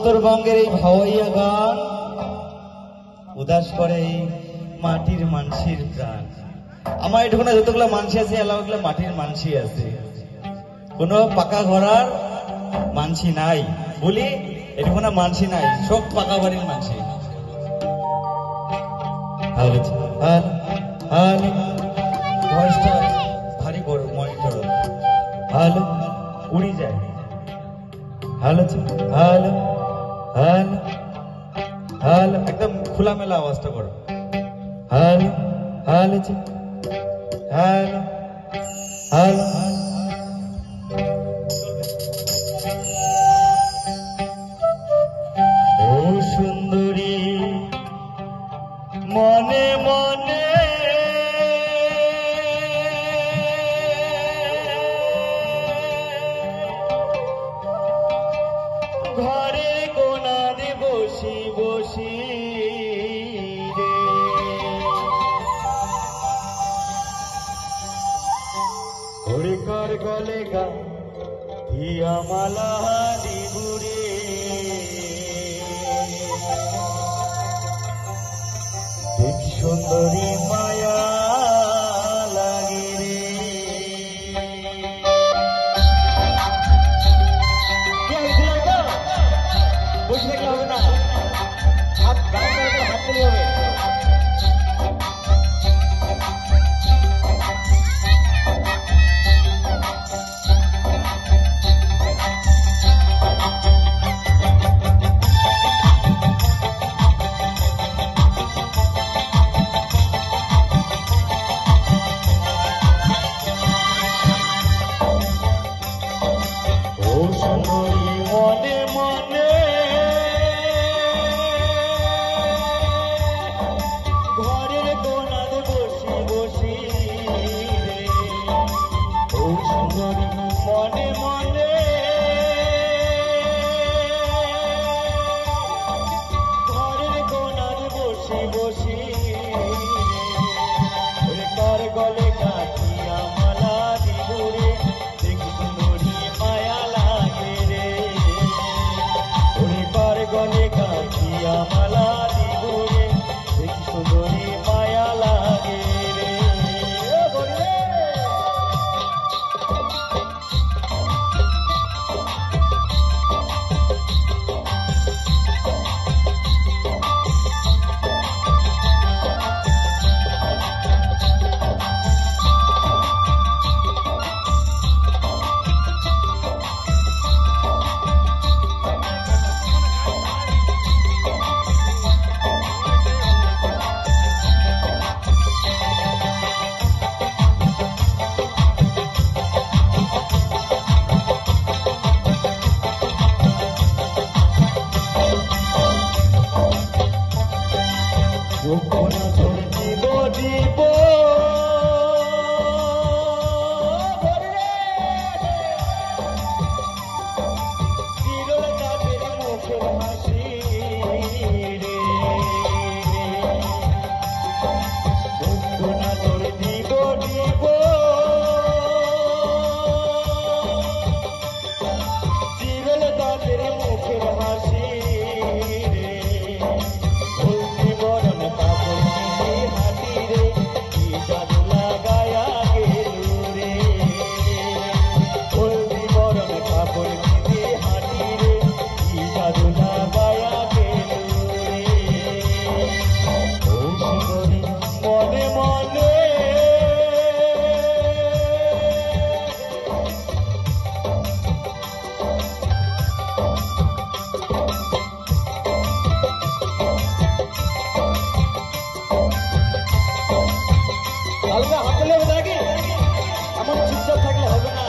উত্তরবঙ্গের এই ভাওয়াইয়া গান উদাস করে এই মাটির মানসির প্রাণ। আমার এটুকু না, যতগুলো মানসি আছে এলাকাগুলো মাটির মানসি আছে, কোনো পাকা ঘরার মানসি নাই বলি, এটুকু না মানসি নাই, সব পাকা বাড়ির মানসি। ভয়েসটা ভারী বড়, মনিটর হ্যালো উড়ি যায়। হ্যালো হ্যালো হ্যালো হ্যালো, একদম খোলামেলা আওয়াজটা করো। Hello hello hello hello. ও সুন্দরী মনে মনে ঘরে কোনা দে বসি বসি রে, হরিকর গলে গা দিয়া মালা দিবুরে, দেখ সুন্দরী মায়া লাগে রে। বসে থাকলে হবে না, হাত গান হাত তুলে হবে। মনে মনে ঘরের কোনাতে বসি বসি রে, ও সুন্দরী মনে মনে ঘরের কোনাতে বসি বসি রে, কার গলে কাটিয়া মালা দিবুরে, দেখি সুন্দরী মায়া লাগে রে, গলে কাটিয়া মালা দিবুরে, দেখি সুন্দরী মায়া লাগে রে। হালকা হাতলে হবে নাকি, এমন চুপচাপ থাকলে হবে না।